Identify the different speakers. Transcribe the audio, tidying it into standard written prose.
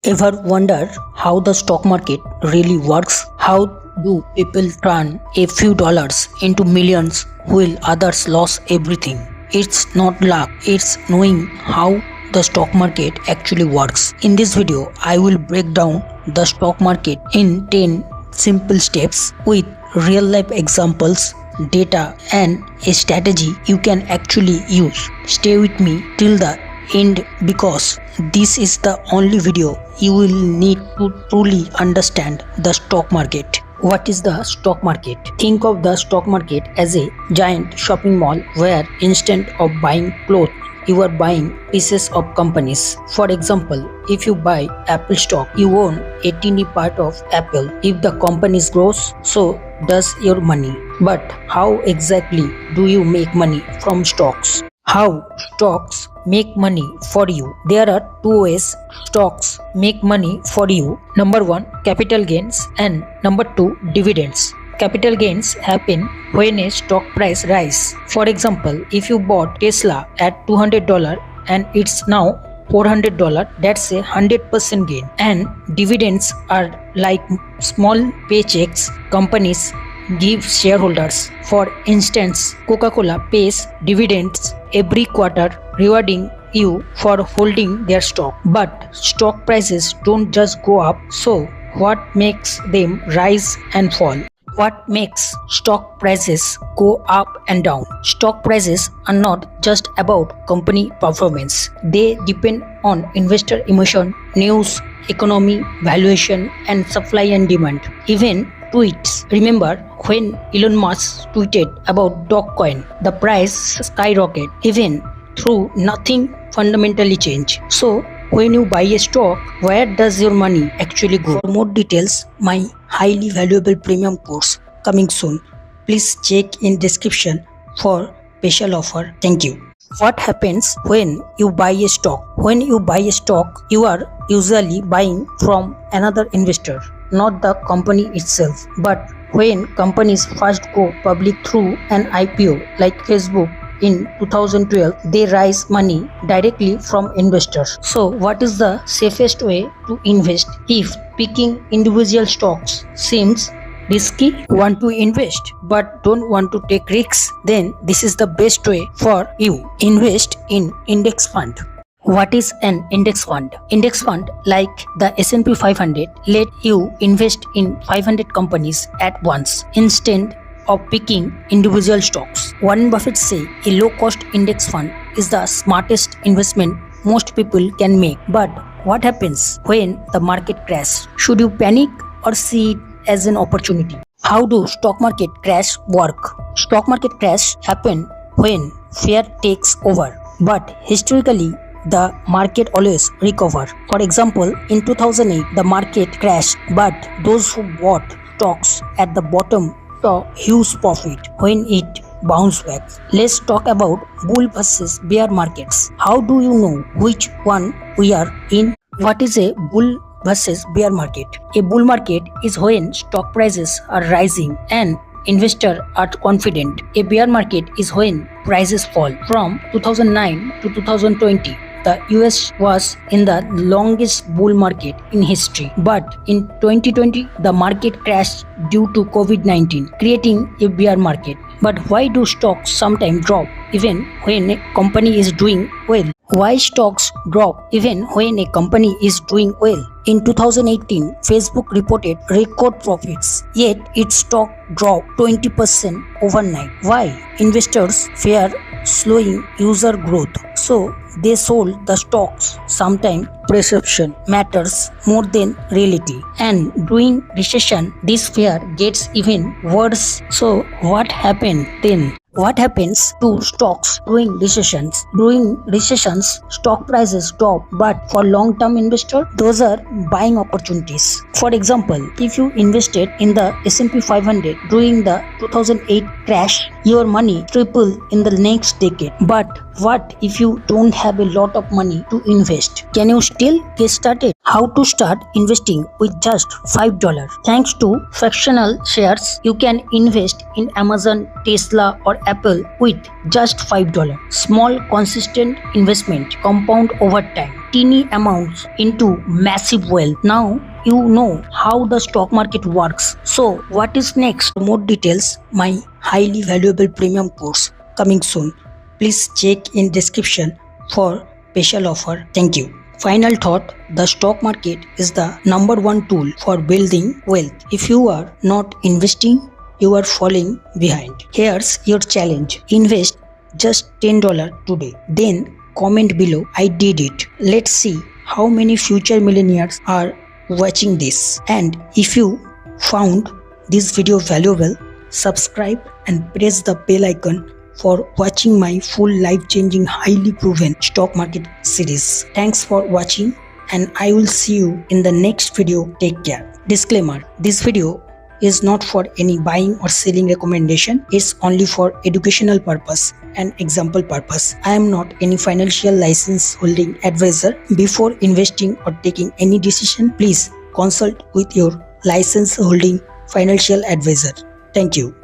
Speaker 1: Ever wonder how the stock market really works? How do people turn a few dollars into millions while others lose everything? It's not luck, it's knowing how the stock market actually works. In this video, I will break down the stock market in 10 simple steps with real life examples, data, and a strategy you can actually use. Stay with me till the end because this is the only video you will need to truly understand the stock market. What is the stock market? Think of the stock market as a giant shopping mall where instead of buying clothes, you are buying pieces of companies. For example, if you buy Apple stock, you own a teeny part of Apple. If the company grows, so does your money. But how exactly do you make money from stocks? How stocks make money for you? There are two ways stocks make money for you. Number one, capital gains, and number two, dividends. Capital gains happen when a stock price rises. For example, if you bought Tesla at $200 and it's now $400, that's a 100% gain. And dividends are like small paychecks companies give shareholders. For instance, Coca-Cola pays dividends every quarter, rewarding you for holding their stock. But stock prices don't just go up, so what makes them rise and fall? What makes stock prices go up and down? Stock prices are not just about company performance. They depend on investor emotion, news, economy, valuation, and supply and demand. Even tweets. Remember when Elon Musk tweeted about Dogecoin, the price skyrocketed even though nothing fundamentally changed. So when you buy a stock, where does your money actually go? For more details, my highly valuable premium course coming soon. Please check in description for special offer. Thank you. What happens when you buy a stock? When you buy a stock, you are usually buying from another investor, not the company itself. But when companies first go public through an IPO like Facebook in 2012, they raise money directly from investors. So what is the safest way to invest? If picking individual stocks seems risky, want to invest but don't want to take risks, then this is the best way for you. Invest in index fund. What is an index fund? Index fund, like the S&P 500, let you invest in 500 companies at once instead of picking individual stocks. Warren Buffett say a low-cost index fund is the smartest investment most people can make. But what happens when the market crashes? Should you panic or see it as an opportunity? How do stock market crash work? Stock market crash happen when fear takes over. But historically, the market always recover. For example, in 2008, the market crashed, but those who bought stocks at the bottom saw huge profit when it bounced back. Let's talk about bull versus bear markets. How do you know which one we are in? What is a bull versus bear market? A bull market is when stock prices are rising and investors are confident. A bear market is when prices fall. From 2009 to 2020, the US was in the longest bull market in history. But in 2020, the market crashed due to COVID-19, creating a bear market. But why do stocks sometimes drop even when a company is doing well? Why stocks drop even when a company is doing well? In 2018, Facebook reported record profits, yet its stock dropped 20% overnight. Why? Investors fear slowing user growth, so they sold the stocks. Sometimes perception matters more than reality, and during recession, this fear gets even worse. So what happened then? What happens to stocks during recessions? During recessions, stock prices drop, but for long-term investors, those are buying opportunities. For example, if you invested in the S&P 500 during the 2008 crash, your money tripled in the next decade. But what if you don't have a lot of money to invest? Can you still get started? How to start investing with just $5? Thanks to fractional shares, you can invest in Amazon, Tesla, or Apple with just $5. Small, consistent investment compound over time. Teeny amounts into massive wealth. Now you know how the stock market works. So what is next? For more details, my highly valuable premium course coming soon. Please check in description for special offer. Thank you. Final thought, the stock market is the number one tool for building wealth. If you are not investing, you are falling behind. Here's your challenge. Invest just $10 today. Then comment below, I did it. Let's see how many future millionaires are watching this. And if you found this video valuable, subscribe and press the bell icon for watching my full life-changing, highly proven stock market series. Thanks for watching and I will see you in the next video. Take care. Disclaimer, this video is not for any buying or selling recommendation. It's only for educational purpose and example purpose. I am not any financial license holding advisor. Before investing or taking any decision, please consult with your license holding financial advisor. Thank you.